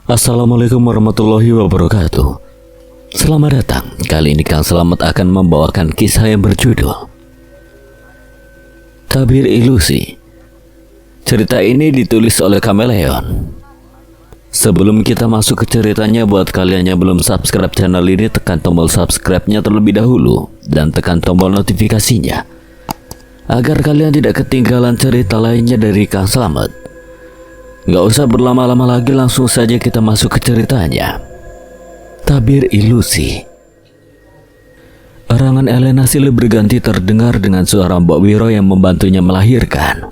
Assalamualaikum warahmatullahi wabarakatuh. Selamat datang. Kali ini Kang Selamat akan membawakan kisah yang berjudul Tabir Ilusi. Cerita ini ditulis oleh Kameleon. Sebelum kita masuk ke ceritanya, buat kalian yang belum subscribe channel ini, tekan tombol subscribe-nya terlebih dahulu dan tekan tombol notifikasinya agar kalian tidak ketinggalan cerita lainnya dari Kang Selamat. Gak usah berlama-lama lagi, langsung saja kita masuk ke ceritanya. Tabir Ilusi. Erangan Elena silih berganti terdengar dengan suara Mbak Wiro yang membantunya melahirkan.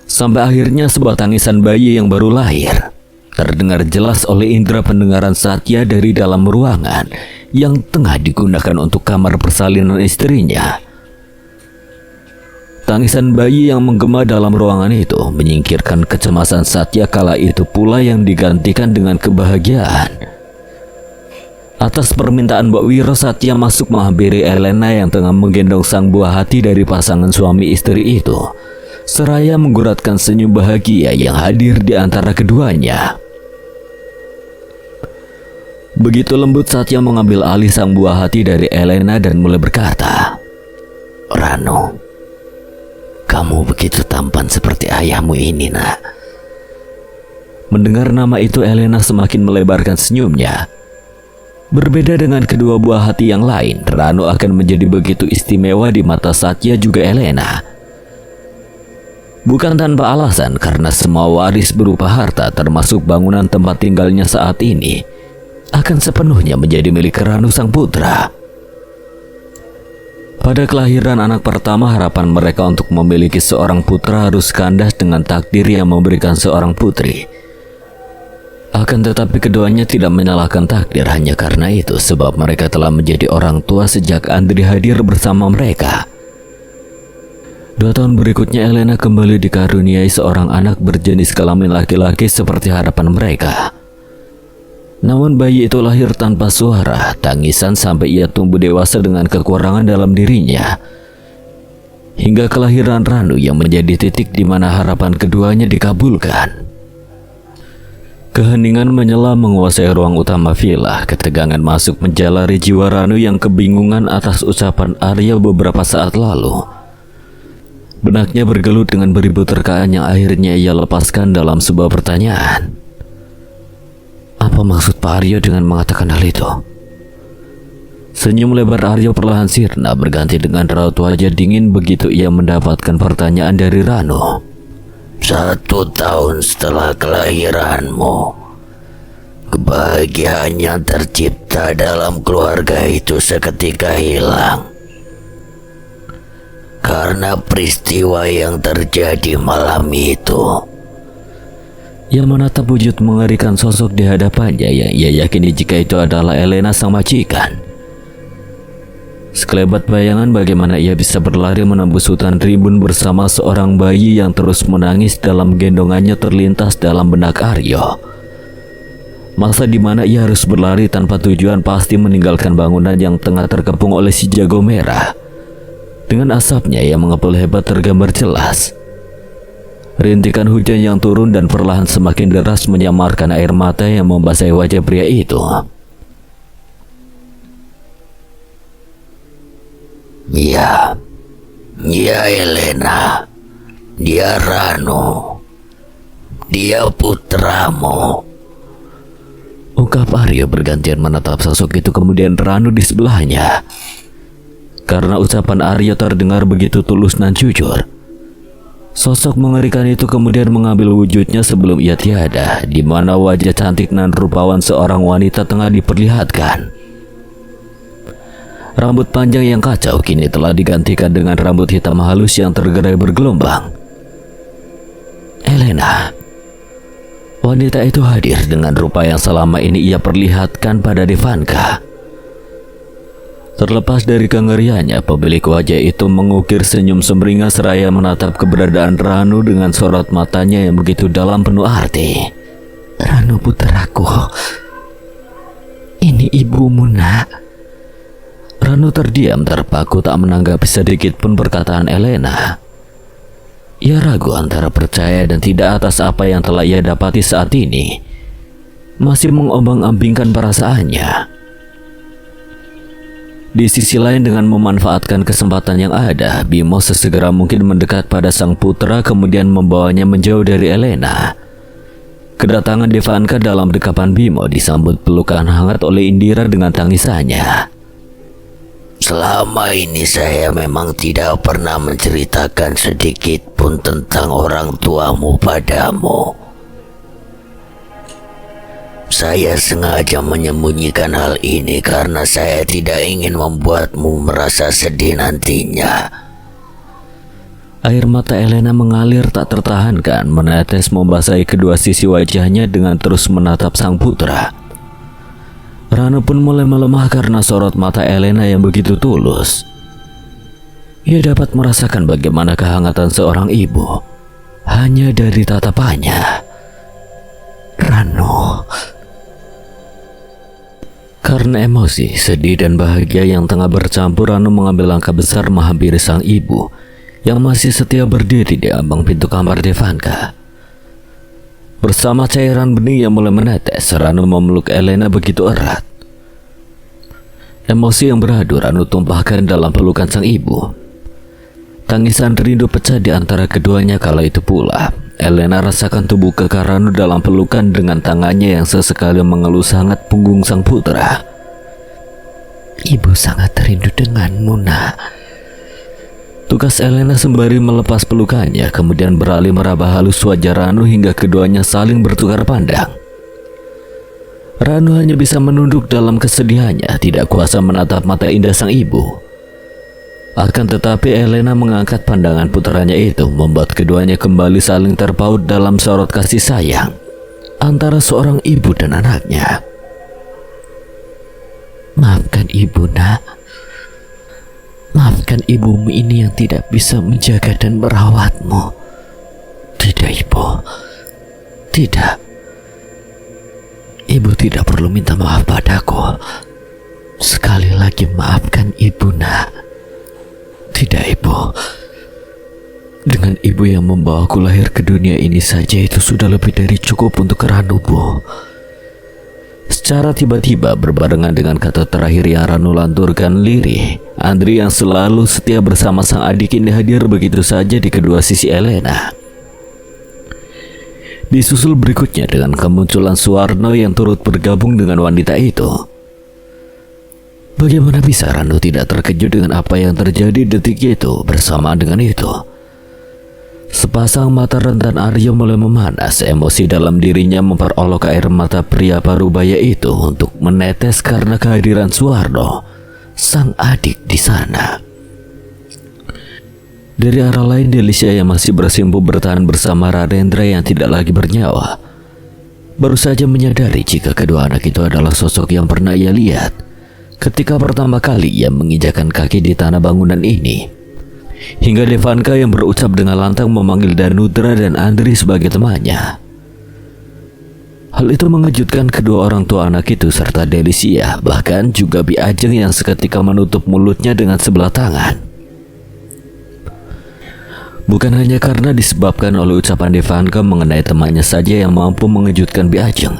Sampai akhirnya sebuah tangisan bayi yang baru lahir terdengar jelas oleh indera pendengaran Satya dari dalam ruangan yang tengah digunakan untuk kamar persalinan istrinya. Tangisan bayi yang menggema dalam ruangan itu menyingkirkan kecemasan Satya, kala itu pula yang digantikan dengan kebahagiaan. Atas permintaan Mbak Wiro, Satya masuk menghampiri Elena yang tengah menggendong sang buah hati dari pasangan suami istri itu, seraya mengguratkan senyum bahagia yang hadir di antara keduanya. Begitu lembut Satya mengambil alih sang buah hati dari Elena dan mulai berkata, "Rano, kamu begitu tampan seperti ayahmu ini, nak." Mendengar nama itu, Elena semakin melebarkan senyumnya. Berbeda dengan kedua buah hati yang lain, Rano akan menjadi begitu istimewa di mata Satya juga Elena. Bukan tanpa alasan, karena semua waris berupa harta termasuk bangunan tempat tinggalnya saat ini akan sepenuhnya menjadi milik Rano sang putra. Pada kelahiran anak pertama, harapan mereka untuk memiliki seorang putra harus kandas dengan takdir yang memberikan seorang putri. Akan tetapi keduanya tidak menyalahkan takdir hanya karena itu, sebab mereka telah menjadi orang tua sejak Andri hadir bersama mereka. 2 tahun berikutnya, Elena kembali dikaruniai seorang anak berjenis kelamin laki-laki seperti harapan mereka. Namun bayi itu lahir tanpa suara, tangisan sampai ia tumbuh dewasa dengan kekurangan dalam dirinya. Hingga kelahiran Ranu yang menjadi titik di mana harapan keduanya dikabulkan. Keheningan menyela menguasai ruang utama villa. Ketegangan masuk menjalari jiwa Ranu yang kebingungan atas ucapan Arya beberapa saat lalu. Benaknya bergelut dengan beribu terkaan yang akhirnya ia lepaskan dalam sebuah pertanyaan. Apa maksud Pak Aryo dengan mengatakan hal itu? Senyum lebar Aryo perlahan sirna berganti dengan raut wajah dingin begitu ia mendapatkan pertanyaan dari Rano. 1 tahun setelah kelahiranmu, kebahagiaan yang tercipta dalam keluarga itu seketika hilang karena peristiwa yang terjadi malam itu. Ia menatap wujud mengerikan sosok di hadapannya yang ia yakini jika itu adalah Elena sang majikan. Sekelebat bayangan bagaimana ia bisa berlari menembus hutan rimbun bersama seorang bayi yang terus menangis dalam gendongannya terlintas dalam benak Aryo. Masa di mana ia harus berlari tanpa tujuan, pasti meninggalkan bangunan yang tengah terkepung oleh si jago merah. Dengan asapnya yang mengepul hebat tergambar jelas. Rintikan hujan yang turun dan perlahan semakin deras menyamarkan air mata yang membasahi wajah pria itu. Ya Elena, dia Rano, dia putramu. Ungkap Aryo bergantian menatap sosok itu, kemudian Rano di sebelahnya. Karena ucapan Aryo terdengar begitu tulus dan jujur, sosok mengerikan itu kemudian mengambil wujudnya sebelum ia tiada, di mana wajah cantik dan rupawan seorang wanita tengah diperlihatkan. Rambut panjang yang kacau kini telah digantikan dengan rambut hitam halus yang tergerai bergelombang. Elena. Wanita itu hadir dengan rupa yang selama ini ia perlihatkan pada Devanka. Terlepas dari kengeriannya, pemilik wajah itu mengukir senyum sumringah seraya menatap keberadaan Ranu dengan sorot matanya yang begitu dalam penuh arti. "Ranu putraku, ini ibumu, nak." Ranu terdiam terpaku tak menanggapi sedikit pun perkataan Elena. Ia ragu antara percaya dan tidak atas apa yang telah ia dapati saat ini. masih mengombang-ambingkan perasaannya. Di sisi lain, dengan memanfaatkan kesempatan yang ada, Bimo sesegera mungkin mendekat pada sang putra kemudian membawanya menjauh dari Elena. Kedatangan Devanka dalam dekapan Bimo disambut pelukan hangat oleh Indira dengan tangisannya. Selama ini saya memang tidak pernah menceritakan sedikit pun tentang orang tuamu padamu. Saya sengaja menyembunyikan hal ini karena saya tidak ingin membuatmu merasa sedih nantinya. Air mata Elena mengalir tak tertahankan, menetes membasahi kedua sisi wajahnya dengan terus menatap sang putra. Ranu pun mulai melemah karena sorot mata Elena yang begitu tulus. Ia dapat merasakan bagaimana kehangatan seorang ibu hanya dari tatapannya. Rano. Karena emosi, sedih dan bahagia yang tengah bercampur, Ranu mengambil langkah besar menghampiri sang ibu yang masih setia berdiri di ambang pintu kamar Devanka. Bersama cairan bening yang mulai menetes, Ranu memeluk Elena begitu erat. Emosi yang beradu Ranu tumpahkan dalam pelukan sang ibu. Tangisan rindu pecah di antara keduanya kala itu pula. Elena rasakan tubuh kekar Ranu dalam pelukan dengan tangannya yang sesekali mengelus hangat punggung sang putra. Ibu sangat rindu denganmu, nak. Tukas Elena sembari melepas pelukannya, kemudian beralih meraba halus wajah Ranu hingga keduanya saling bertukar pandang. Ranu hanya bisa menunduk dalam kesedihannya, tidak kuasa menatap mata indah sang ibu. Akan tetapi Elena mengangkat pandangan putranya itu, membuat keduanya kembali saling terpaut dalam sorot kasih sayang antara seorang ibu dan anaknya. Maafkan ibu, nak. Maafkan ibumu ini yang tidak bisa menjaga dan merawatmu. Tidak, ibu. Tidak. Ibu tidak perlu minta maaf padaku. Sekali lagi maafkan ibu, nak. Tidak, ibu. Dengan ibu yang membawaku lahir ke dunia ini saja itu sudah lebih dari cukup untuk Ranu, Bu. Secara tiba-tiba berbarengan dengan kata terakhir yang Ranu lanturkan lirih, Andri yang selalu setia bersama sang adik ini hadir begitu saja di kedua sisi Elena. Disusul berikutnya dengan kemunculan Suwarno yang turut bergabung dengan wanita itu. Bagaimana bisa Ranu tidak terkejut dengan apa yang terjadi detik itu? Bersamaan dengan itu, sepasang mata rentan Aryo mulai memanas. Emosi dalam dirinya memperolok air mata pria parubaya itu untuk menetes karena kehadiran Suwarno, sang adik di sana. Dari arah lain, Delisha yang masih bersimpuh bertahan bersama Radendra yang tidak lagi bernyawa, baru saja menyadari jika kedua anak itu adalah sosok yang pernah ia lihat ketika pertama kali ia menginjakan kaki di tanah bangunan ini. Hingga Devanka yang berucap dengan lantang memanggil Danudra dan Andri sebagai temannya. Hal itu mengejutkan kedua orang tua anak itu serta Delisha, bahkan juga Bi Ajeng yang seketika menutup mulutnya dengan sebelah tangan. Bukan hanya karena disebabkan oleh ucapan Devanka mengenai temannya saja yang mampu mengejutkan Bi Ajeng,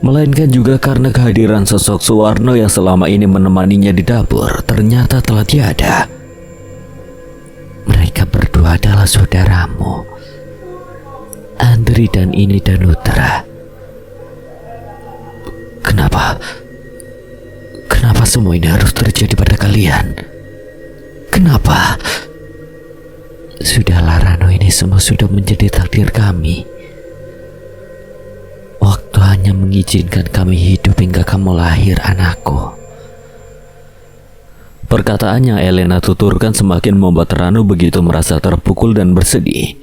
melainkan juga karena kehadiran sosok Suwarno yang selama ini menemaninya di dapur ternyata telah tiada. Mereka berdua adalah saudaramu, Andri dan ini Danudra. Kenapa semua ini harus terjadi pada kalian? Kenapa? Sudahlah Rano, ini semua sudah menjadi takdir kami. Waktu hanya mengizinkan kami hidup hingga kamu lahir, anakku. Perkataan yang Elena tuturkan semakin membuat Ranu begitu merasa terpukul dan bersedih.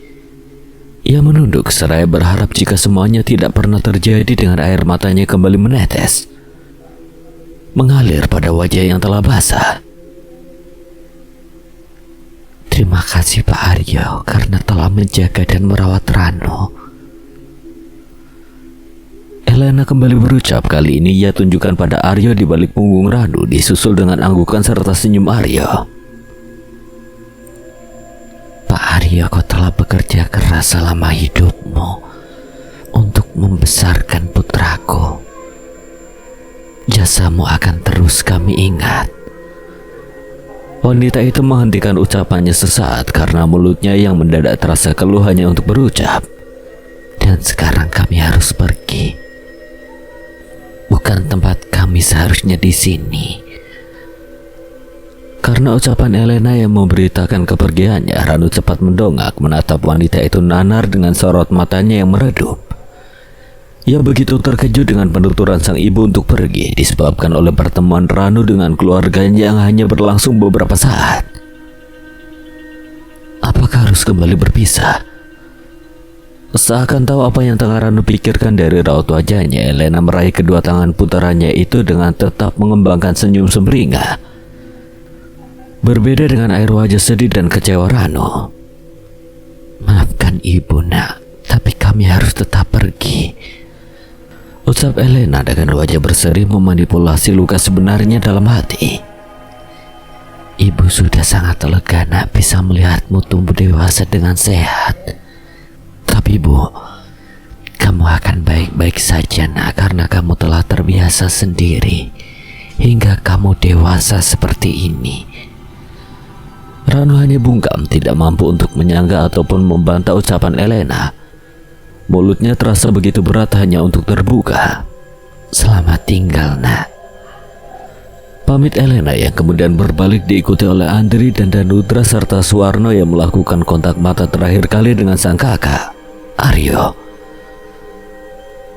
Ia menunduk seraya berharap jika semuanya tidak pernah terjadi dengan air matanya kembali menetes, mengalir pada wajah yang telah basah. Terima kasih Pak Aryo karena telah menjaga dan merawat Rano. Elena kembali berucap. Kali ini ia tunjukkan pada Aryo di balik punggung Ranu, disusul dengan anggukan serta senyum Aryo. Pak Aryo, kau telah bekerja keras selama hidupmu untuk membesarkan putraku. Jasamu akan terus kami ingat. Wanita itu menghentikan ucapannya sesaat karena mulutnya yang mendadak terasa keluh hanya untuk berucap. Dan sekarang kami harus pergi. Bukan tempat kami seharusnya di sini. Karena ucapan Elena yang memberitakan kepergiannya, Ranu cepat mendongak menatap wanita itu nanar dengan sorot matanya yang meredup. Ia begitu terkejut dengan penuturan sang ibu untuk pergi disebabkan oleh pertemuan Ranu dengan keluarganya yang hanya berlangsung beberapa saat. Apakah harus kembali berpisah? Seakan tahu apa yang tengah Ranu pikirkan dari raut wajahnya, Elena meraih kedua tangan puterannya itu dengan tetap mengembangkan senyum sumringah. Berbeda dengan air wajah sedih dan kecewa Ranu. Maafkan ibu, nak, tapi kami harus tetap pergi, ucap Elena dengan wajah berseri memanipulasi luka sebenarnya dalam hati. Ibu sudah sangat lega, nak, bisa melihatmu tumbuh dewasa dengan sehat. Tapi Bu, kamu akan baik-baik saja, nak, karena kamu telah terbiasa sendiri hingga kamu dewasa seperti ini. Ranu hanya bungkam, tidak mampu untuk menyangga ataupun membantah ucapan Elena. Mulutnya terasa begitu berat hanya untuk terbuka. Selamat tinggal, nak. Pamit Elena yang kemudian berbalik diikuti oleh Andri dan Danutra serta Suwarno yang melakukan kontak mata terakhir kali dengan sang kakak, Aryo.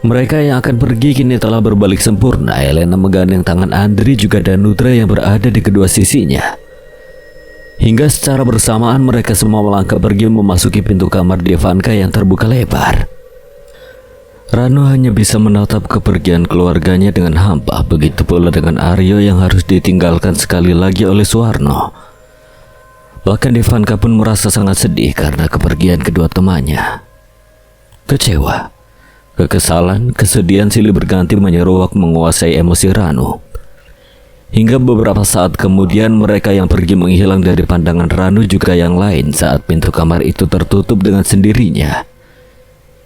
Mereka yang akan pergi kini telah berbalik sempurna. Elena menggandeng tangan Andri juga Danutra yang berada di kedua sisinya. Hingga secara bersamaan mereka semua melangkah pergi memasuki pintu kamar Devanka yang terbuka lebar. Ranu hanya bisa menatap kepergian keluarganya dengan hampa, begitu pula dengan Aryo yang harus ditinggalkan sekali lagi oleh Suwarno. Bahkan Devanka pun merasa sangat sedih karena kepergian kedua temannya. Kecewa, kekesalan, kesedihan silih berganti menyeruak menguasai emosi Ranu. Hingga beberapa saat kemudian mereka yang pergi menghilang dari pandangan Ranu juga yang lain saat pintu kamar itu tertutup dengan sendirinya,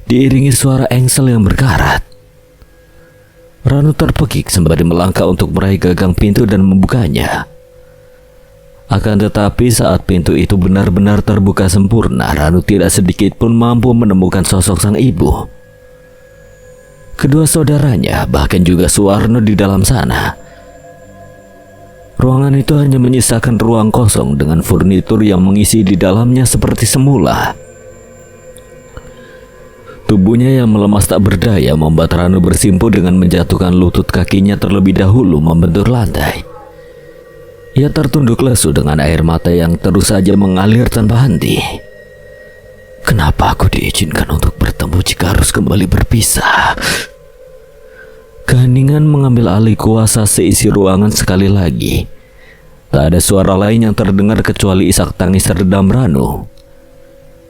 diiringi suara engsel yang berkarat. Ranu terpekik sembari melangkah untuk meraih gagang pintu dan membukanya. Akan tetapi saat pintu itu benar-benar terbuka sempurna, Ranu tidak sedikit pun mampu menemukan sosok sang ibu. Kedua saudaranya, bahkan juga Suwarno di dalam sana. Ruangan itu hanya menyisakan ruang kosong dengan furnitur yang mengisi di dalamnya seperti semula. Tubuhnya yang melemas tak berdaya membuat Ranu bersimpu dengan menjatuhkan lutut kakinya terlebih dahulu membentur lantai. Ia tertunduk lesu dengan air mata yang terus saja mengalir tanpa henti. Kenapa aku diizinkan untuk bertemu jika harus kembali berpisah? Keheningan mengambil alih kuasa seisi ruangan sekali lagi. Tak ada suara lain yang terdengar kecuali isak tangis redam Ranu.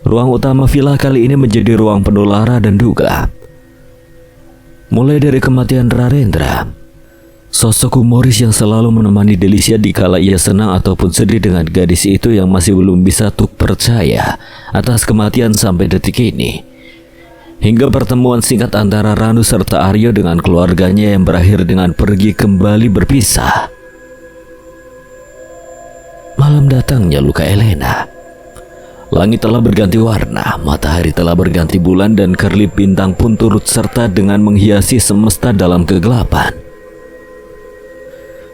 Ruang utama villa kali ini menjadi ruang penuh lara dan duka. Mulai dari kematian Rarendra, sosok humoris yang selalu menemani Delicia dikala ia senang ataupun sedih dengan gadis itu yang masih belum bisa tuk percaya atas kematian sampai detik ini. Hingga pertemuan singkat antara Ranu serta Aryo dengan keluarganya yang berakhir dengan pergi kembali berpisah. Malam datangnya luka Elena. Langit telah berganti warna, matahari telah berganti bulan dan kerlip bintang pun turut serta dengan menghiasi semesta dalam kegelapan.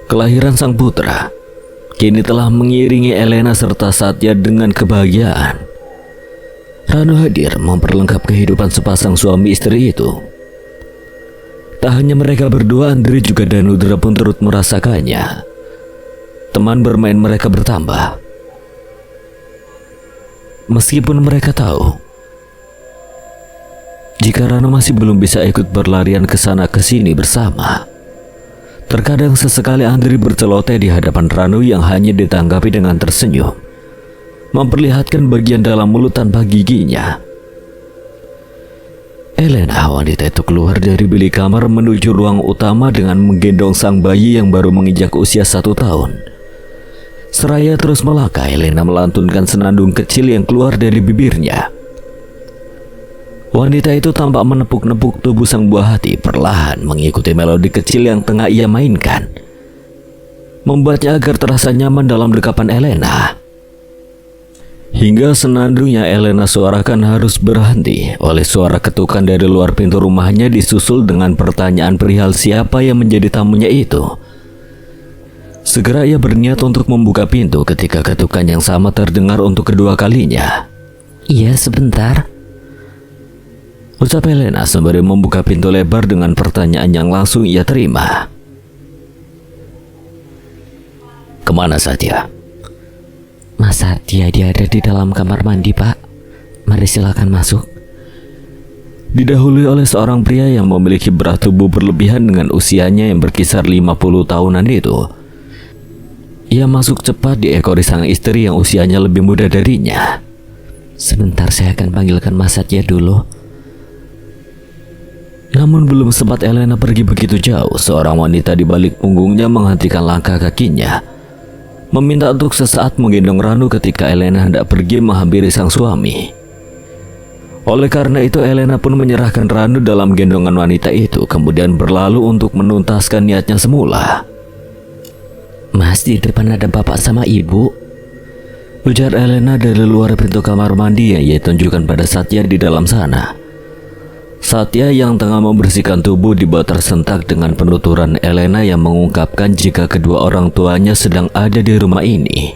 Kelahiran sang putra kini telah mengiringi Elena serta Satya dengan kebahagiaan. Ranu hadir memperlengkap kehidupan sepasang suami istri itu. Tak hanya mereka berdua, Andri juga Danudra pun turut merasakannya. Teman bermain mereka bertambah. Meskipun mereka tahu jika Ranu masih belum bisa ikut berlarian ke sana ke sini bersama. Terkadang sesekali Andri berceloteh di hadapan Ranu yang hanya ditanggapi dengan tersenyum, memperlihatkan bagian dalam mulut tanpa giginya. Elena, wanita itu keluar dari bilik kamar menuju ruang utama dengan menggendong sang bayi yang baru menginjak usia 1 tahun. Seraya terus melangkah, Elena melantunkan senandung kecil yang keluar dari bibirnya. Wanita itu tampak menepuk-nepuk tubuh sang buah hati, perlahan mengikuti melodi kecil yang tengah ia mainkan, membuatnya agar terasa nyaman dalam dekapan Elena. Hingga senandung yang Elena suarakan harus berhenti oleh suara ketukan dari luar pintu rumahnya, disusul dengan pertanyaan perihal siapa yang menjadi tamunya itu. Segera ia berniat untuk membuka pintu ketika ketukan yang sama terdengar untuk kedua kalinya. Iya, sebentar, ucap Elena sembari membuka pintu lebar dengan pertanyaan yang langsung ia terima. Kemana Satya? Mas Satya, dia ada di dalam kamar mandi, Pak. Mari silakan masuk. Didahului oleh seorang pria yang memiliki berat tubuh berlebihan dengan usianya yang berkisar 50 tahunan itu. Ia masuk cepat diekori sang istri yang usianya lebih muda darinya. Sebentar, saya akan panggilkan Mas Satya dulu. Namun belum sempat Elena pergi begitu jauh, seorang wanita di balik punggungnya menghentikan langkah kakinya, meminta untuk sesaat menggendong Ranu ketika Elena hendak pergi menghampiri sang suami. Oleh karena itu Elena pun menyerahkan Ranu dalam gendongan wanita itu, kemudian berlalu untuk menuntaskan niatnya semula. Mas, di depan ada bapak sama ibu, ujar Elena dari luar pintu kamar mandi yang ia tunjukkan pada Satya di dalam sana. Satya yang tengah membersihkan tubuh dibawa tersentak dengan penuturan Elena yang mengungkapkan jika kedua orang tuanya sedang ada di rumah ini.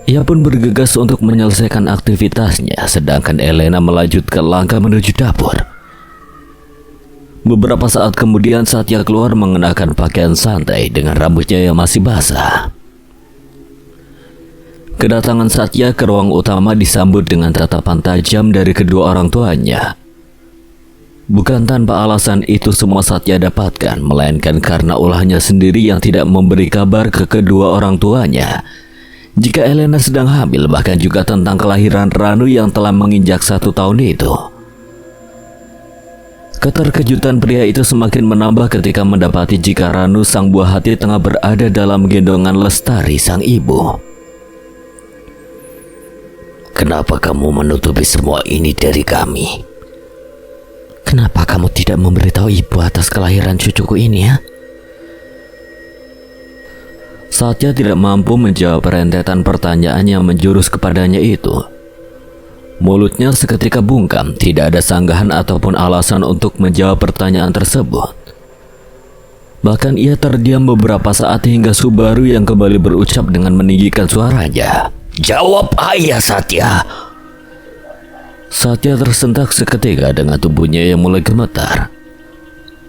Ia pun bergegas untuk menyelesaikan aktivitasnya, sedangkan Elena melanjutkan langkah menuju dapur. Beberapa saat kemudian Satya keluar mengenakan pakaian santai dengan rambutnya yang masih basah. Kedatangan Satya ke ruang utama disambut dengan tatapan tajam dari kedua orang tuanya. Bukan tanpa alasan itu semua Satya dapatkan, melainkan karena ulahnya sendiri yang tidak memberi kabar ke kedua orang tuanya jika Elena sedang hamil, bahkan juga tentang kelahiran Ranu yang telah menginjak 1 tahun itu. Keterkejutan pria itu semakin menambah ketika mendapati jika Ranu sang buah hati tengah berada dalam gendongan Lestari sang ibu. Kenapa kamu menutupi semua ini dari kami? kenapa kamu tidak memberitahu ibu atas kelahiran cucuku ini ya? Satya tidak mampu menjawab rentetan pertanyaan yang menjurus kepadanya itu. Mulutnya seketika bungkam, tidak ada sanggahan ataupun alasan untuk menjawab pertanyaan tersebut. Bahkan ia terdiam beberapa saat hingga Subaru yang kembali berucap dengan meninggikan suaranya. Jawab ayah Satya. Satya tersentak seketika dengan tubuhnya yang mulai gemetar.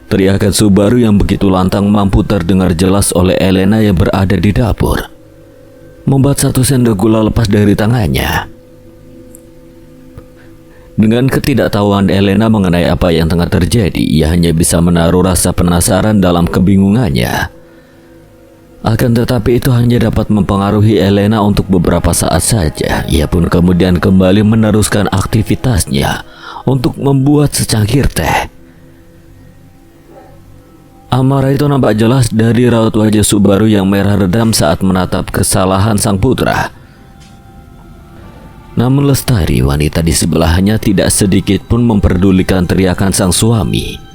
Teriakan Subaru yang begitu lantang mampu terdengar jelas oleh Elena yang berada di dapur, membuat 1 sendok gula lepas dari tangannya. Dengan ketidaktahuan Elena mengenai apa yang tengah terjadi, ia hanya bisa menaruh rasa penasaran dalam kebingungannya. Akan tetapi itu hanya dapat mempengaruhi Elena untuk beberapa saat saja. Ia pun kemudian kembali meneruskan aktivitasnya untuk membuat secangkir teh. Amarah itu nampak jelas dari raut wajah Subaru yang merah redam saat menatap kesalahan sang putra. Namun Lestari, wanita di sebelahnya, tidak sedikit pun memperdulikan teriakan sang suami.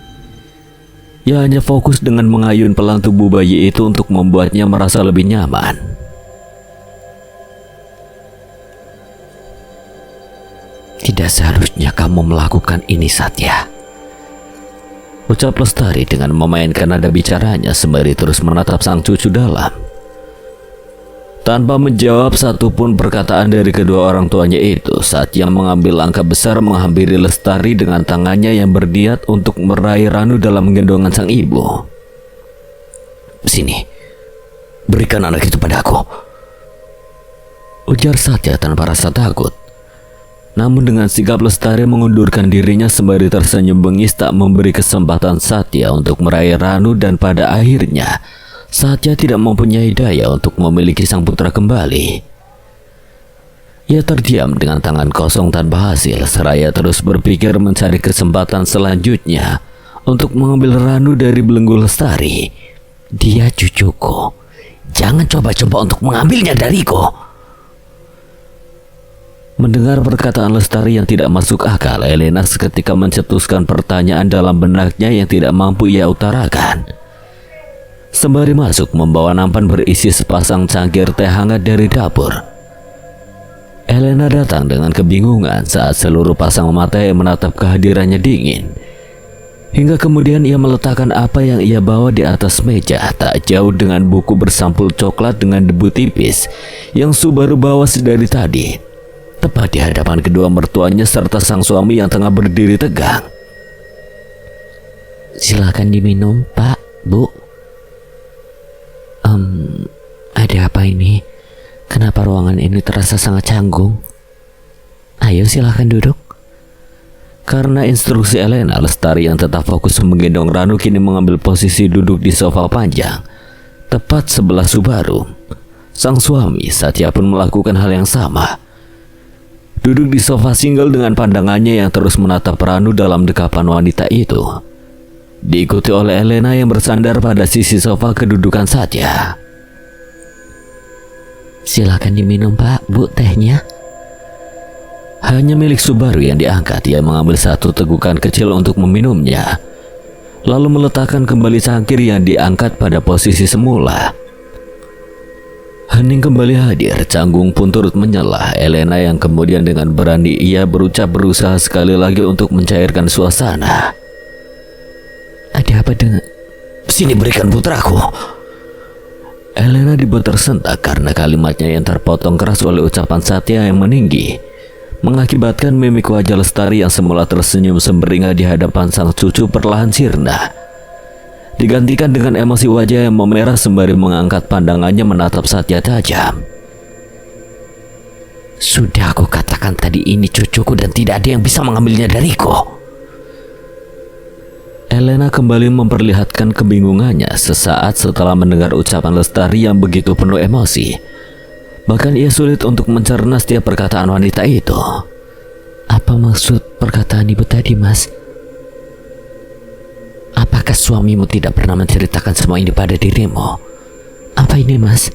Ia hanya fokus dengan mengayun pelan tubuh bayi itu untuk membuatnya merasa lebih nyaman. Tidak seharusnya kamu melakukan ini, Satya, ucap Lestari dengan memainkan nada bicaranya sembari terus menatap sang cucu dalam. Tanpa menjawab satupun perkataan dari kedua orang tuanya itu, Satya mengambil langkah besar menghampiri Lestari dengan tangannya yang berniat untuk meraih Ranu dalam gendongan sang ibu. Sini, berikan anak itu padaku, ujar Satya tanpa rasa takut. Namun dengan sigap Lestari mengundurkan dirinya sembari tersenyum bengis tak memberi kesempatan Satya untuk meraih Ranu, dan pada akhirnya Satya tidak mempunyai daya untuk memiliki sang putra kembali. Ia terdiam dengan tangan kosong tanpa hasil, seraya terus berpikir mencari kesempatan selanjutnya untuk mengambil Ranu dari belenggu Lestari. Dia cucuku, jangan coba-coba untuk mengambilnya dariku. Mendengar perkataan Lestari yang tidak masuk akal, Elena seketika mencetuskan pertanyaan dalam benaknya yang tidak mampu ia utarakan. Sembari masuk membawa nampan berisi sepasang cangkir teh hangat dari dapur. Elena datang dengan kebingungan saat seluruh pasang mata yang menatap kehadirannya dingin. Hingga kemudian ia meletakkan apa yang ia bawa di atas meja, tak jauh dengan buku bersampul coklat dengan debu tipis yang Subaru bawa sedari tadi, tepat di hadapan kedua mertuanya serta sang suami yang tengah berdiri tegang. Silakan diminum, Pak, Bu. Ada apa ini? Kenapa ruangan ini terasa sangat canggung? Ayo silakan duduk. Karena instruksi Elena, Lestari yang tetap fokus menggendong Ranu kini mengambil posisi duduk di sofa panjang, tepat sebelah Subaru. Sang suami, Satya, pun melakukan hal yang sama. Duduk di sofa single dengan pandangannya yang terus menatap Ranu dalam dekapan wanita itu. Diikuti oleh Elena yang bersandar pada sisi sofa kedudukan Satya. Silakan diminum, Pak, Bu, tehnya. Hanya milik Subaru yang diangkat. Ia mengambil satu tegukan kecil untuk meminumnya, lalu meletakkan kembali cangkir yang diangkat pada posisi semula. Hening kembali hadir, canggung pun turut menyela. Elena yang kemudian dengan berani ia berusaha sekali lagi untuk mencairkan suasana. Ada apa dengan... Sini berikan putraku. Elena dibuat tersentak karena kalimatnya yang terpotong keras oleh ucapan Satya yang meninggi, mengakibatkan mimik wajah Lestari yang semula tersenyum sumringah di hadapan sang cucu perlahan sirna, digantikan dengan emosi wajah yang memerah sembari mengangkat pandangannya menatap Satya tajam. Sudah aku katakan tadi, ini cucuku dan tidak ada yang bisa mengambilnya dariku. Elena kembali memperlihatkan kebingungannya sesaat setelah mendengar ucapan Lestari yang begitu penuh emosi. Bahkan ia sulit untuk mencerna setiap perkataan wanita itu. Apa maksud perkataan ibu tadi, Mas? Apakah suamimu tidak pernah menceritakan semua ini pada dirimu? Apa ini, Mas?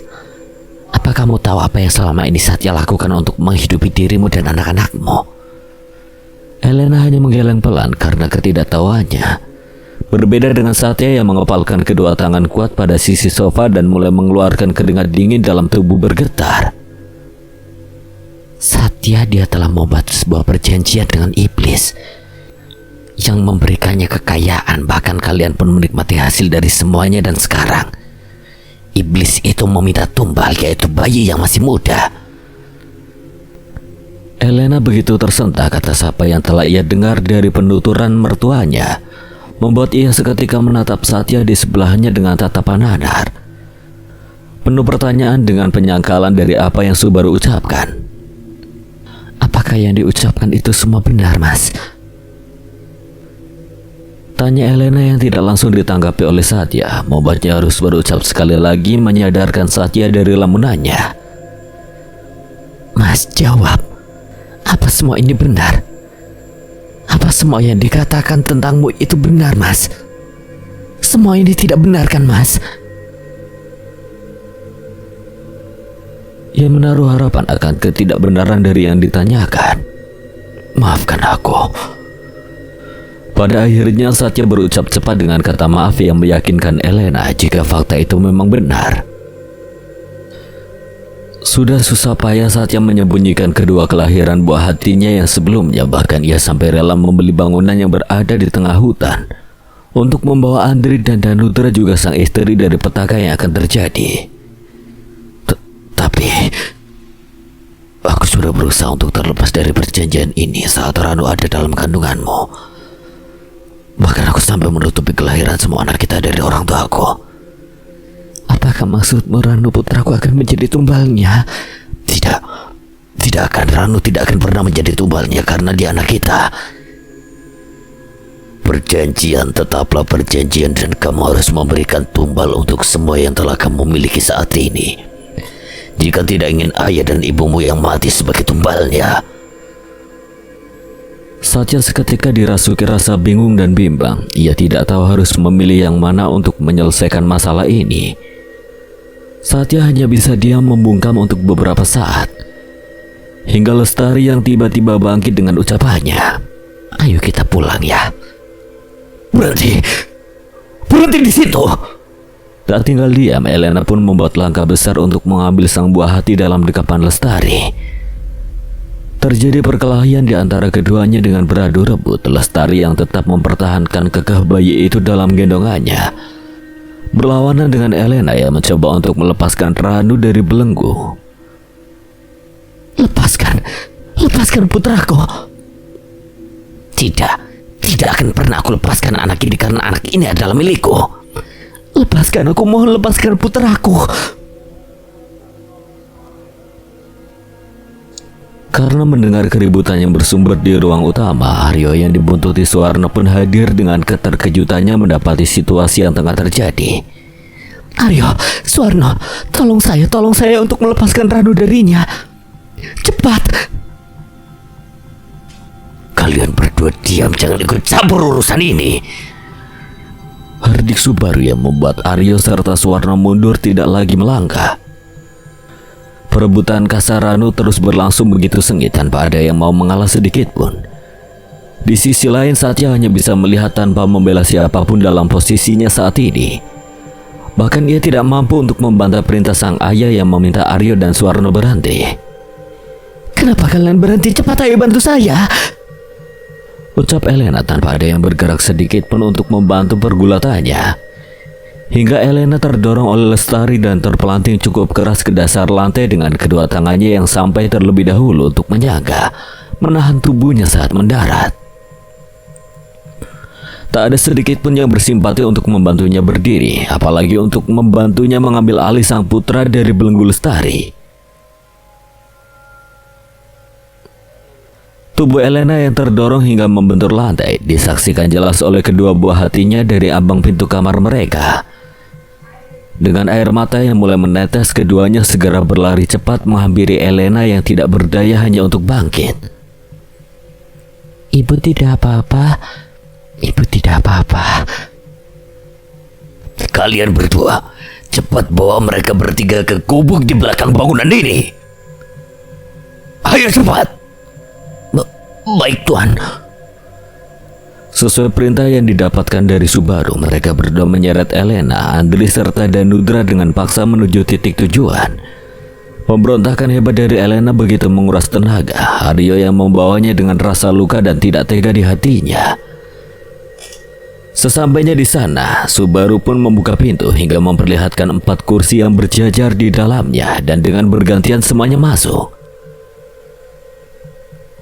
Apa kamu tahu apa yang selama ini Satya lakukan untuk menghidupi dirimu dan anak-anakmu? Elena hanya menggeleng pelan karena ketidaktahuannya. Berbeda dengan Satya yang mengepalkan kedua tangan kuat pada sisi sofa dan mulai mengeluarkan keringat dingin dalam tubuh bergetar. Satya, dia telah membuat sebuah perjanjian dengan iblis yang memberikannya kekayaan, bahkan kalian pun menikmati hasil dari semuanya, dan sekarang iblis itu meminta tumbal, yaitu bayi yang masih muda. Elena begitu tersentak atas apa yang telah ia dengar dari penuturan mertuanya, membuat ia seketika menatap Satya di sebelahnya dengan tatapan nanar, penuh pertanyaan dengan penyangkalan dari apa yang Subaru ucapkan. Apakah yang diucapkan itu semua benar, Mas? Tanya Elena yang tidak langsung ditanggapi oleh Satya, membuatnya harus berucap sekali lagi menyadarkan Satya dari lamunannya. Mas, jawab. Apa semua ini benar? Apa semua yang dikatakan tentangmu itu benar, Mas? Semua ini tidak benar kan, Mas? Ia menaruh harapan akan ketidakbenaran dari yang ditanyakan. Maafkan aku. Pada akhirnya Satya berucap cepat dengan kata maaf yang meyakinkan Elena jika fakta itu memang benar. Sudah susah payah Satya menyembunyikan kedua kelahiran buah hatinya yang sebelumnya. Bahkan ia sampai rela membeli bangunan yang berada di tengah hutan untuk membawa Andri dan Danutra juga sang istri dari petaka yang akan terjadi. Tapi aku sudah berusaha untuk terlepas dari perjanjian ini saat Ranu ada dalam kandunganmu. Bahkan aku sampai menutupi kelahiran semua anak kita dari orang tuaku. Apakah maksudmu Ranu putraku akan menjadi tumbalnya? Tidak akan. Ranu tidak akan pernah menjadi tumbalnya karena dia anak kita. Perjanjian tetaplah perjanjian dan kamu harus memberikan tumbal untuk semua yang telah kamu miliki saat ini. Jika tidak ingin ayah dan ibumu yang mati sebagai tumbalnya. Satya seketika dirasuki rasa bingung dan bimbang. Ia tidak tahu harus memilih yang mana untuk menyelesaikan masalah ini. Satya hanya bisa diam membungkam untuk beberapa saat. Hingga Lestari yang tiba-tiba bangkit dengan ucapannya, "Ayo kita pulang ya." Berhenti di situ. tak tinggal diam, Elena pun membuat langkah besar untuk mengambil sang buah hati dalam dekapan Lestari. Terjadi perkelahian di antara keduanya dengan beradu rebut. Lestari yang tetap mempertahankan kekeh bayi itu dalam gendongannya, berlawanan dengan Elena yang mencoba untuk melepaskan Ranu dari belenggu. Lepaskan putraku. Tidak akan pernah aku lepaskan anak ini karena anak ini adalah milikku. Lepaskan, aku mohon, lepaskan putraku. Karena mendengar keributan yang bersumber di ruang utama, Aryo yang dibuntuti Suwarno pun hadir dengan keterkejutannya mendapati situasi yang tengah terjadi. Aryo, Suwarno, tolong saya untuk melepaskan Ranu darinya. Cepat. Kalian berdua diam, jangan ikut campur urusan ini. Hardik Subaru yang membuat Aryo serta Suwarno mundur tidak lagi melangkah. Perebutan kasar Ranu terus berlangsung begitu sengit tanpa ada yang mau mengalah sedikit pun. Di sisi lain, Satya hanya bisa melihat tanpa membela siapapun dalam posisinya saat ini. Bahkan ia tidak mampu untuk membantah perintah sang ayah yang meminta Aryo dan Suwarno berhenti. Kenapa kalian berhenti? Cepat, ayo bantu saya. Ucap Elena tanpa ada yang bergerak sedikit pun untuk membantu pergulatannya. Hingga Elena terdorong oleh Lestari dan terpelanting cukup keras ke dasar lantai dengan kedua tangannya yang sampai terlebih dahulu untuk menyangga, menahan tubuhnya saat mendarat. Tak ada sedikit pun yang bersimpati untuk membantunya berdiri, apalagi untuk membantunya mengambil alih sang putra dari belenggu Lestari. Tubuh Elena yang terdorong hingga membentur lantai disaksikan jelas oleh kedua buah hatinya dari ambang pintu kamar mereka. Dengan air mata yang mulai menetes, keduanya segera berlari cepat menghampiri Elena yang tidak berdaya hanya untuk bangkit. Ibu tidak apa-apa. Kalian berdua cepat bawa mereka bertiga ke gubuk di belakang bangunan ini. Ayo cepat. Baik, Tuan. Sesuai perintah yang didapatkan dari Subaru, mereka berdua menyeret Elena, Andri serta Danudra dengan paksa menuju titik tujuan. Pemberontakan hebat dari Elena begitu menguras tenaga. Aryo yang membawanya dengan rasa luka dan tidak tega di hatinya. Sesampainya di sana, Subaru pun membuka pintu hingga memperlihatkan 4 kursi yang berjajar di dalamnya dan dengan bergantian semuanya masuk.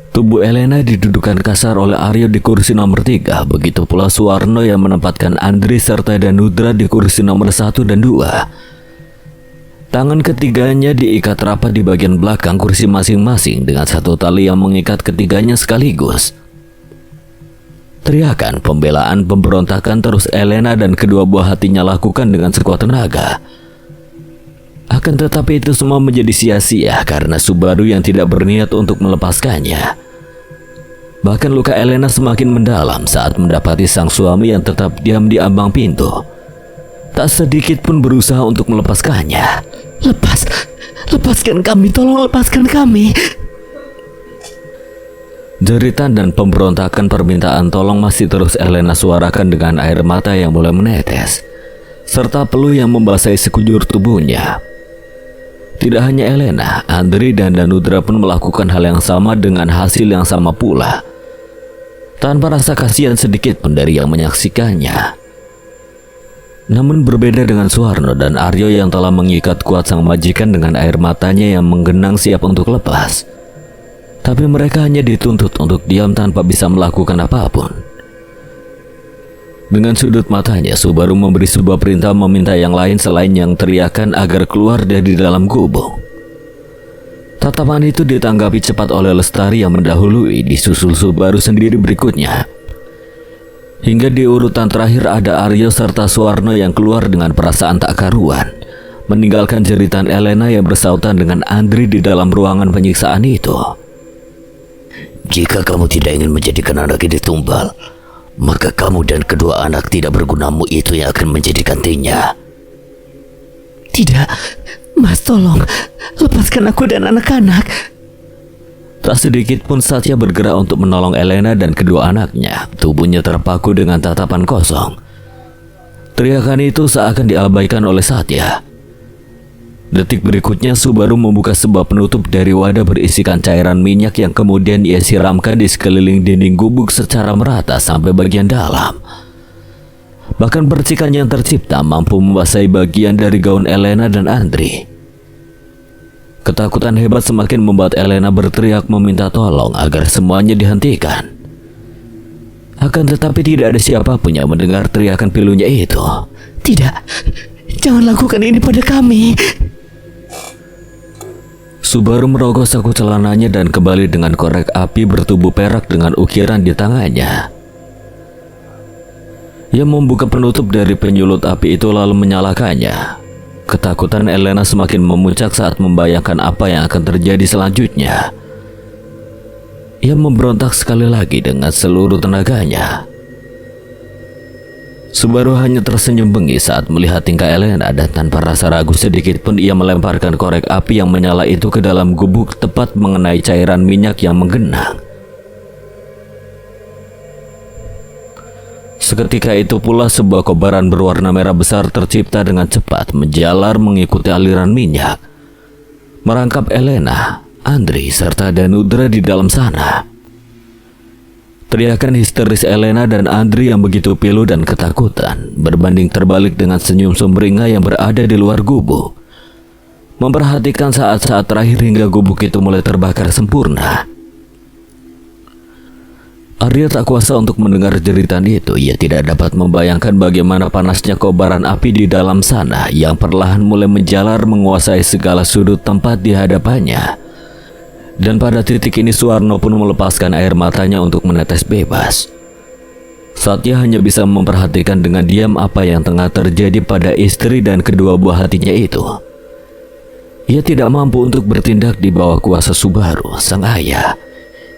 Tubuh Elena didudukan kasar oleh Aryo di kursi nomor 3, begitu pula Suwarno yang menempatkan Andri serta Danudra di kursi nomor 1 dan 2. Tangan ketiganya diikat rapat di bagian belakang kursi masing-masing dengan satu tali yang mengikat ketiganya sekaligus. Teriakan pembelaan pemberontakan terus Elena dan kedua buah hatinya lakukan dengan sekuat tenaga. Akan tetapi itu semua menjadi sia-sia karena Subaru yang tidak berniat untuk melepaskannya. Bahkan luka Elena semakin mendalam saat mendapati sang suami yang tetap diam di ambang pintu. Tak sedikit pun berusaha untuk melepaskannya. Lepaskan kami, tolong lepaskan kami. Jeritan dan pemberontakan permintaan tolong masih terus Elena suarakan dengan air mata yang mulai menetes, serta peluh yang membasahi sekujur tubuhnya. Tidak hanya Elena, Andri dan Danudra pun melakukan hal yang sama dengan hasil yang sama pula, tanpa rasa kasihan sedikit pun dari yang menyaksikannya. Namun berbeda dengan Suwarno dan Aryo yang telah mengikat kuat sang majikan dengan air matanya yang menggenang siap untuk lepas. Tapi mereka hanya dituntut untuk diam tanpa bisa melakukan apapun. Dengan sudut matanya, Subaru memberi sebuah perintah meminta yang lain selain yang teriakan agar keluar dari dalam gubuk. Tatapan itu ditanggapi cepat oleh Lestari yang mendahului, disusul Subaru sendiri berikutnya. Hingga di urutan terakhir ada Aryo serta Suwarno yang keluar dengan perasaan tak karuan, meninggalkan jeritan Elena yang bersautan dengan Andri di dalam ruangan penyiksaan itu. Jika kamu tidak ingin menjadikan anak ini tumbal, maka kamu dan kedua anak tidak bergunamu itu yang akan menjadi gantinya. Tidak, Mas, tolong lepaskan aku dan anak-anak. Tak sedikit pun Satya bergerak untuk menolong Elena dan kedua anaknya. Tubuhnya terpaku dengan tatapan kosong. Teriakan itu seakan diabaikan oleh Satya. Detik berikutnya Subaru membuka sebuah penutup dari wadah berisikan cairan minyak yang kemudian ia siramkan di sekeliling dinding gubuk secara merata sampai bagian dalam. Bahkan percikan yang tercipta mampu membasahi bagian dari gaun Elena dan Andri. Ketakutan hebat semakin membuat Elena berteriak meminta tolong agar semuanya dihentikan. Akan tetapi tidak ada siapapun yang mendengar teriakan pilunya itu. Tidak, jangan lakukan ini pada kami. Subaru merogoh saku celananya dan kembali dengan korek api bertubuh perak dengan ukiran di tangannya. Ia membuka penutup dari penyulut api itu lalu menyalakannya. Ketakutan Elena semakin memuncak saat membayangkan apa yang akan terjadi selanjutnya. Ia memberontak sekali lagi dengan seluruh tenaganya. Subaru hanya tersenyum bengis saat melihat tingkah Elena dan tanpa rasa ragu sedikit pun ia melemparkan korek api yang menyala itu ke dalam gubuk tepat mengenai cairan minyak yang menggenang. Seketika itu pula sebuah kobaran berwarna merah besar tercipta dengan cepat menjalar mengikuti aliran minyak, merangkap Elena, Andri, serta Danudra di dalam sana. Teriakan histeris Elena dan Andri yang begitu pilu dan ketakutan berbanding terbalik dengan senyum sumringah yang berada di luar gubuk. Memperhatikan saat-saat terakhir hingga gubuk itu mulai terbakar sempurna. Arya tak kuasa untuk mendengar jeritan itu. Ia tidak dapat membayangkan bagaimana panasnya kobaran api di dalam sana yang perlahan mulai menjalar menguasai segala sudut tempat di hadapannya. Dan pada titik ini Suwarno pun melepaskan air matanya untuk menetes bebas. Satya hanya bisa memperhatikan dengan diam apa yang tengah terjadi pada istri dan kedua buah hatinya itu. Ia tidak mampu untuk bertindak di bawah kuasa Subaru, sang ayah.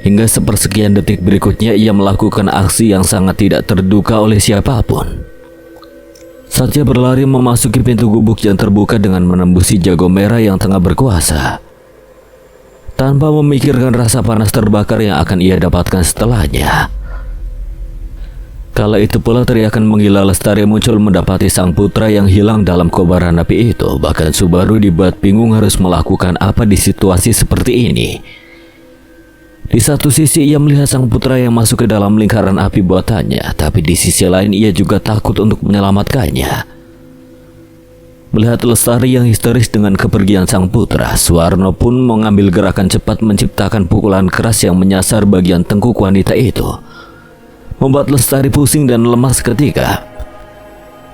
Hingga sepersekian detik berikutnya ia melakukan aksi yang sangat tidak terduga oleh siapapun. Satya berlari memasuki pintu gubuk yang terbuka dengan menembusi jago merah yang tengah berkuasa. Tanpa memikirkan rasa panas terbakar yang akan ia dapatkan setelahnya. Kala itu pula teriakan menggila Lestari muncul mendapati sang putra yang hilang dalam kobaran api itu. Bahkan Subaru dibuat bingung harus melakukan apa di situasi seperti ini. Di satu sisi ia melihat sang putra yang masuk ke dalam lingkaran api buatannya, tapi di sisi lain ia juga takut untuk menyelamatkannya. Melihat Lestari yang histeris dengan kepergian sang putra, Suwarno pun mengambil gerakan cepat menciptakan pukulan keras yang menyasar bagian tengkuk wanita itu. Membuat Lestari pusing dan lemas seketika.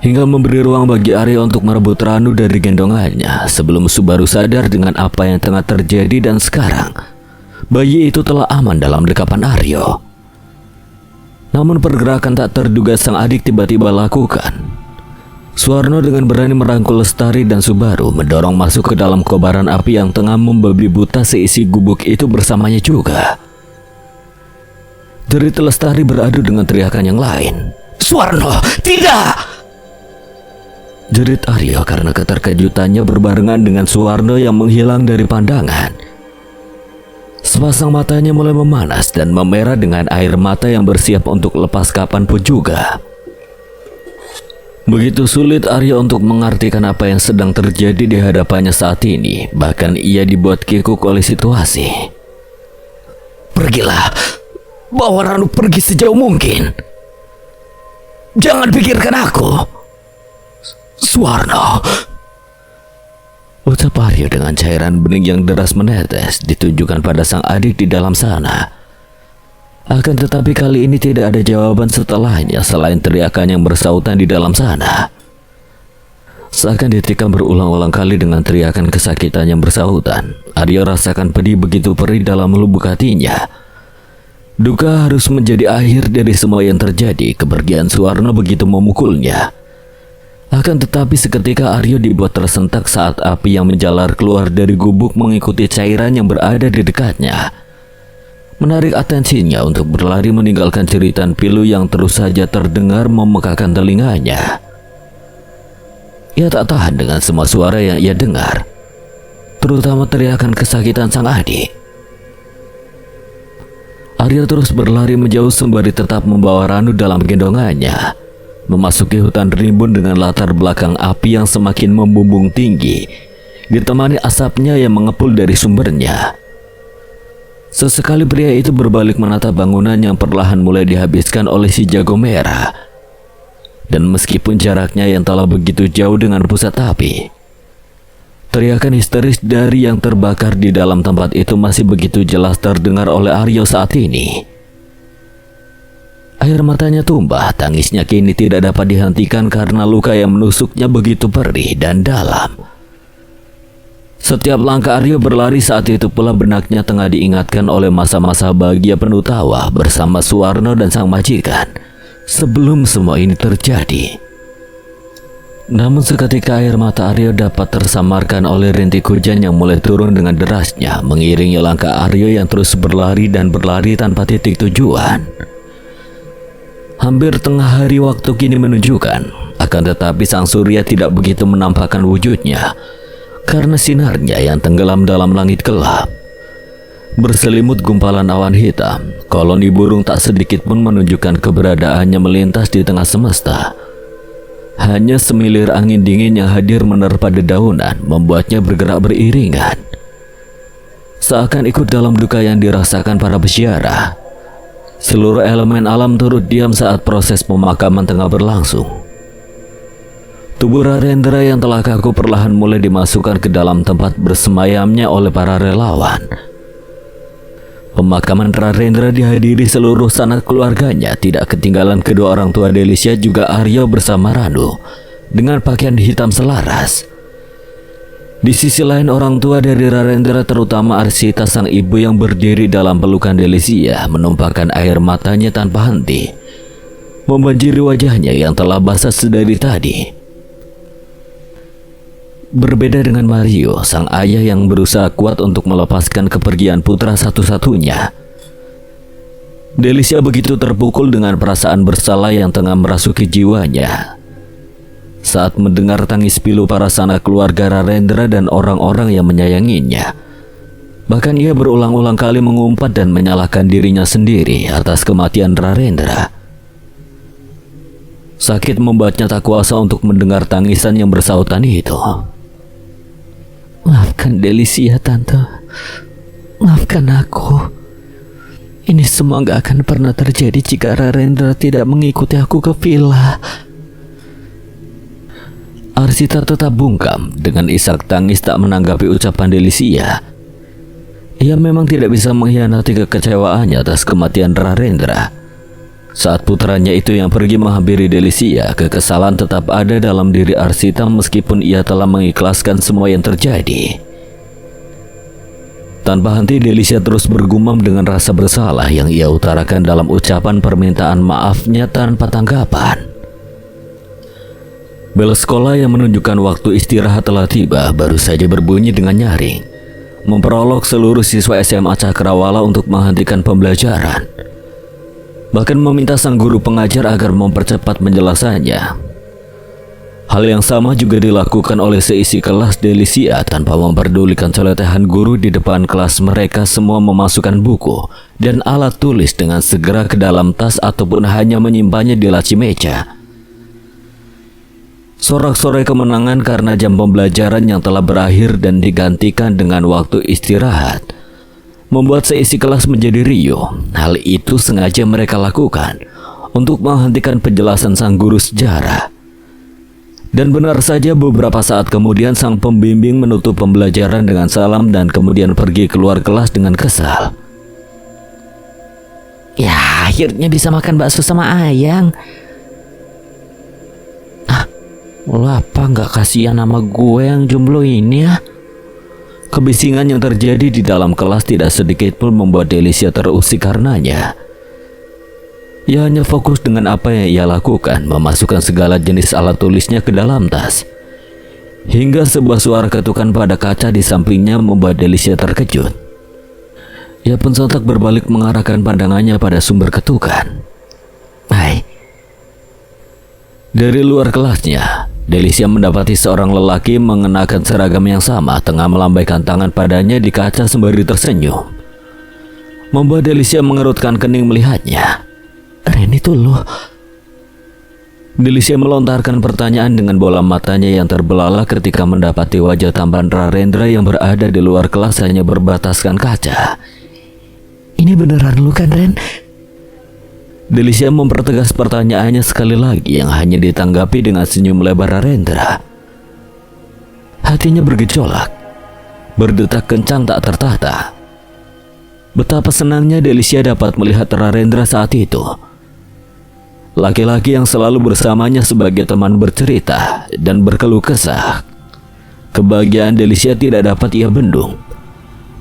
Hingga memberi ruang bagi Arya untuk merebut Ranu dari gendongannya sebelum Subaru sadar dengan apa yang tengah terjadi dan sekarang bayi itu telah aman dalam dekapan Aryo. Namun pergerakan tak terduga sang adik tiba-tiba lakukan. Suwarno dengan berani merangkul Lestari dan Subaru mendorong masuk ke dalam kobaran api yang tengah membabi buta seisi gubuk itu bersamanya juga. Jerit Lestari beradu dengan teriakan yang lain. Suwarno, tidak! Jerit Aryo karena keterkejutannya berbarengan dengan Suwarno yang menghilang dari pandangan. Sepasang matanya mulai memanas dan memerah dengan air mata yang bersiap untuk lepas kapanpun juga. Begitu sulit Arya untuk mengartikan apa yang sedang terjadi di hadapannya saat ini. Bahkan ia dibuat kikuk oleh situasi. Pergilah, bawa Ranu pergi sejauh mungkin. Jangan pikirkan aku, Suwarno. Ucap Arya dengan cairan bening yang deras menetes ditujukan pada sang adik di dalam sana. Akan tetapi kali ini tidak ada jawaban setelahnya selain teriakan yang bersautan di dalam sana. Seakan ditikam berulang-ulang kali dengan teriakan kesakitan yang bersautan, Arya rasakan pedih begitu perih dalam lubuk hatinya. Duka harus menjadi akhir dari semua yang terjadi. Kepergian Suwarno begitu memukulnya. Akan tetapi seketika Aryo dibuat tersentak saat api yang menjalar keluar dari gubuk mengikuti cairan yang berada di dekatnya. Menarik atensinya untuk berlari meninggalkan jeritan pilu yang terus saja terdengar memekakan telinganya. Ia tak tahan dengan semua suara yang ia dengar, terutama teriakan kesakitan sang adik. Arya terus berlari menjauh sembari tetap membawa Ranu dalam gendongannya, memasuki hutan rimbun dengan latar belakang api yang semakin membumbung tinggi, ditemani asapnya yang mengepul dari sumbernya. Sesekali pria itu berbalik menatap bangunan yang perlahan mulai dihabiskan oleh si jago merah. Dan meskipun jaraknya yang telah begitu jauh dengan pusat api, teriakan histeris dari yang terbakar di dalam tempat itu masih begitu jelas terdengar oleh Arya saat ini. Air matanya tumbah, tangisnya kini tidak dapat dihentikan karena luka yang menusuknya begitu perih dan dalam. Setiap langkah Arya berlari saat itu pula benaknya tengah diingatkan oleh masa-masa bahagia penuh tawa bersama Suwarno dan sang majikan sebelum semua ini terjadi. Namun seketika air mata Arya dapat tersamarkan oleh rintik hujan yang mulai turun dengan derasnya, mengiringi langkah Arya yang terus berlari dan berlari tanpa titik tujuan. Hampir tengah hari waktu kini menunjukkan, akan tetapi sang surya tidak begitu menampakkan wujudnya karena sinarnya yang tenggelam dalam langit gelap. Berselimut gumpalan awan hitam, koloni burung tak sedikit pun menunjukkan keberadaannya melintas di tengah semesta. Hanya semilir angin dingin yang hadir menerpa dedaunan membuatnya bergerak beriringan, seakan ikut dalam duka yang dirasakan para peziarah. Seluruh elemen alam turut diam saat proses pemakaman tengah berlangsung. Tubuh Rarendra yang telah kaku perlahan mulai dimasukkan ke dalam tempat bersemayamnya oleh para relawan. Pemakaman Rarendra dihadiri seluruh sanak keluarganya, tidak ketinggalan kedua orang tua Delicia juga Arya bersama Ranu dengan pakaian hitam selaras. Di sisi lain orang tua dari Rarendra, terutama Arsita sang ibu yang berdiri dalam pelukan Delicia, menumpahkan air matanya tanpa henti, membanjiri wajahnya yang telah basah sedari tadi. Berbeda dengan Mario, sang ayah yang berusaha kuat untuk melepaskan kepergian putra satu-satunya, Delicia begitu terpukul dengan perasaan bersalah yang tengah merasuki jiwanya saat mendengar tangis pilu para sanak keluarga Rarendra dan orang-orang yang menyayanginya. Bahkan ia berulang-ulang kali mengumpat dan menyalahkan dirinya sendiri atas kematian Rarendra. Sakit membuatnya tak kuasa untuk mendengar tangisan yang bersautan itu. Maafkan Delicia, Tante. Maafkan aku. Ini semua gak akan pernah terjadi jika Rarendra tidak mengikuti aku ke villa. Arsita tetap bungkam dengan isak tangis tak menanggapi ucapan Delicia. Ia memang tidak bisa mengkhianati kekecewaannya atas kematian Rarendra. Saat putranya itu yang pergi menghampiri Delicia, kekesalan tetap ada dalam diri Arsita meskipun ia telah mengikhlaskan semua yang terjadi. Tanpa henti Delicia terus bergumam dengan rasa bersalah yang ia utarakan dalam ucapan permintaan maafnya tanpa tanggapan. Bel sekolah yang menunjukkan waktu istirahat telah tiba baru saja berbunyi dengan nyaring, memperolok seluruh siswa SMA Cakrawala untuk menghentikan pembelajaran. Bahkan meminta sang guru pengajar agar mempercepat penjelasannya. Hal yang sama juga dilakukan oleh seisi kelas Delicia tanpa memperdulikan celotehan guru di depan kelas. Mereka semua memasukkan buku dan alat tulis dengan segera ke dalam tas ataupun hanya menyimpannya di laci meja. Sorak-sorai kemenangan karena jam pembelajaran yang telah berakhir dan digantikan dengan waktu istirahat membuat seisi kelas menjadi riuh. Hal itu sengaja mereka lakukan untuk menghentikan penjelasan sang guru sejarah. Dan benar saja beberapa saat kemudian sang pembimbing menutup pembelajaran dengan salam dan kemudian pergi keluar kelas dengan kesal. Ya, akhirnya bisa makan bakso sama ayang. Lo apa gak kasihan sama gue yang jomblo ini ya? Kebisingan yang terjadi di dalam kelas tidak sedikit pun membuat Delicia terusik karenanya. Ia hanya fokus dengan apa yang ia lakukan, memasukkan segala jenis alat tulisnya ke dalam tas. Hingga sebuah suara ketukan pada kaca di sampingnya membuat Delicia terkejut. Ia pun sontak berbalik mengarahkan pandangannya pada sumber ketukan. Hai. Dari luar kelasnya, Delicia mendapati seorang lelaki mengenakan seragam yang sama tengah melambaikan tangan padanya di kaca sembari tersenyum. membuat Delicia mengerutkan kening melihatnya. Ren, itu lo? Delicia melontarkan pertanyaan dengan bola matanya yang terbelalak ketika mendapati wajah tampan Rarendra yang berada di luar kelas hanya berbataskan kaca. Ini beneran lu kan, Ren? Delicia mempertegas pertanyaannya sekali lagi yang hanya ditanggapi dengan senyum lebar Rarendra. Hatinya bergejolak, berdetak kencang tak tertata. Betapa senangnya Delicia dapat melihat Rarendra saat itu. Laki-laki yang selalu bersamanya sebagai teman bercerita dan berkeluh kesah. Kebahagiaan Delicia tidak dapat ia bendung.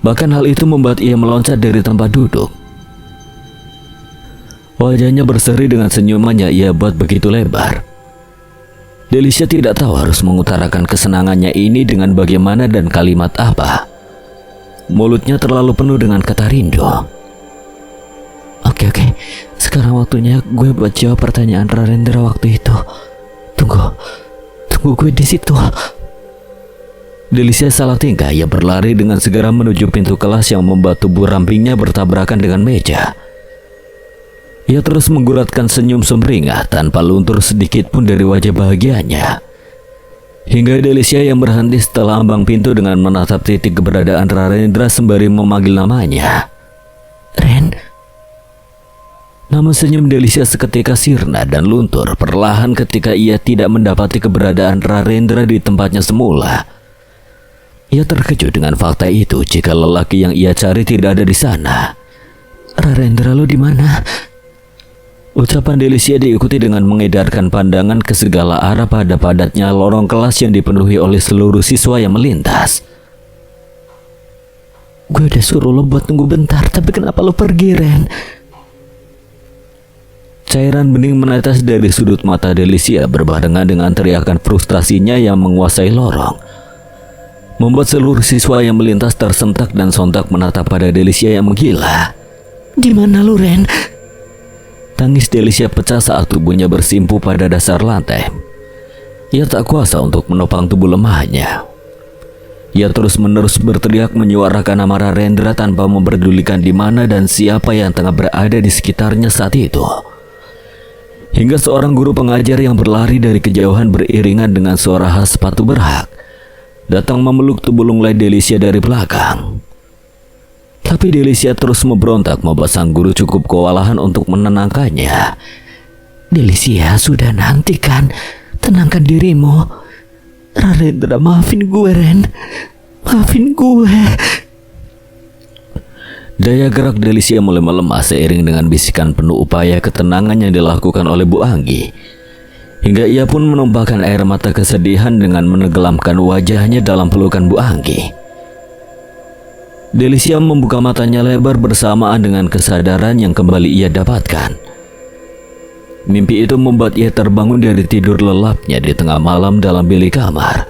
Bahkan hal itu membuat ia meloncat dari tempat duduk. Wajahnya berseri dengan senyumannya ia buat begitu lebar. Delicia tidak tahu harus mengutarakan kesenangannya ini dengan bagaimana dan kalimat apa. Mulutnya terlalu penuh dengan kata rindu. Oke, sekarang waktunya gue buat jawab pertanyaan Rarendra waktu itu. Tunggu gue di situ. Delicia salah tingkah, ia berlari dengan segera menuju pintu kelas yang membuat tubuh rampingnya bertabrakan dengan meja. Ia terus mengguratkan senyum sumringah tanpa luntur sedikit pun dari wajah bahagianya. Hingga Delicia yang berhenti setelah ambang pintu dengan menatap titik keberadaan Rarendra sembari memanggil namanya. Ren. Namun senyum Delicia seketika sirna dan luntur perlahan ketika ia tidak mendapati keberadaan Rarendra di tempatnya semula. Ia terkejut dengan fakta itu jika lelaki yang ia cari tidak ada di sana. Rarendra, lo di mana? Ucapan Delicia diikuti dengan mengedarkan pandangan ke segala arah pada padatnya lorong kelas yang dipenuhi oleh seluruh siswa yang melintas. Gue udah suruh lo buat tunggu bentar, tapi kenapa lo pergi, Ren? Cairan bening menetes dari sudut mata Delicia berbarengan dengan teriakan frustrasinya yang menguasai lorong, membuat seluruh siswa yang melintas tersentak dan sontak menatap pada Delicia yang menggila. Di mana lu, Ren? Tangis Delicia pecah saat tubuhnya bersimpu pada dasar lantai. Ia tak kuasa untuk menopang tubuh lemahnya. Ia terus-menerus berteriak menyuarakan nama Rarendra tanpa memperdulikan di mana dan siapa yang tengah berada di sekitarnya saat itu. Hingga seorang guru pengajar yang berlari dari kejauhan beriringan dengan suara khas sepatu berhak datang memeluk tubuh lunglai Delicia dari belakang. Tapi Delicia terus memberontak membuat sang guru cukup kewalahan untuk menenangkannya. Delicia, sudah nanti kan? Tenangkan dirimu. Rarendra, maafin gue, Ren. Maafin gue. Daya gerak Delicia mulai melemah seiring dengan bisikan penuh upaya ketenangan yang dilakukan oleh Bu Anggi. Hingga ia pun menumpahkan air mata kesedihan dengan menenggelamkan wajahnya dalam pelukan Bu Anggi. Delicia membuka matanya lebar bersamaan dengan kesadaran yang kembali ia dapatkan. Mimpi itu membuat ia terbangun dari tidur lelapnya di tengah malam dalam bilik kamar.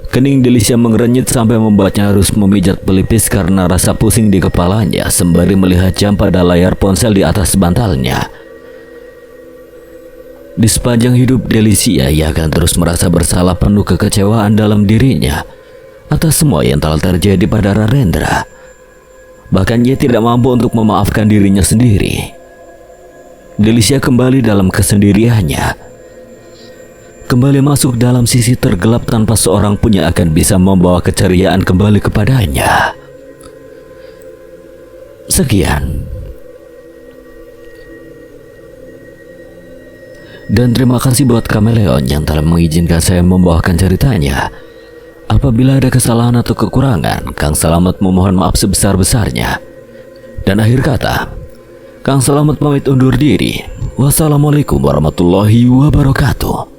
Kening Delicia mengerenyit sampai membuatnya harus memijat pelipis karena rasa pusing di kepalanya sembari melihat jam pada layar ponsel di atas bantalnya. Di sepanjang hidup Delicia, ia akan terus merasa bersalah penuh kekecewaan dalam dirinya atas semua yang telah terjadi pada Rarendra. Bahkan ia tidak mampu untuk memaafkan dirinya sendiri. Delicia kembali dalam kesendiriannya, kembali masuk dalam sisi tergelap tanpa seorang pun yang akan bisa membawa keceriaan kembali kepadanya. Sekian. Dan terima kasih buat Kameleon yang telah mengizinkan saya membawakan ceritanya. Apabila ada kesalahan atau kekurangan, Kang Selamat memohon maaf sebesar-besarnya. Dan akhir kata, Kang Selamat pamit undur diri. Wassalamualaikum warahmatullahi wabarakatuh.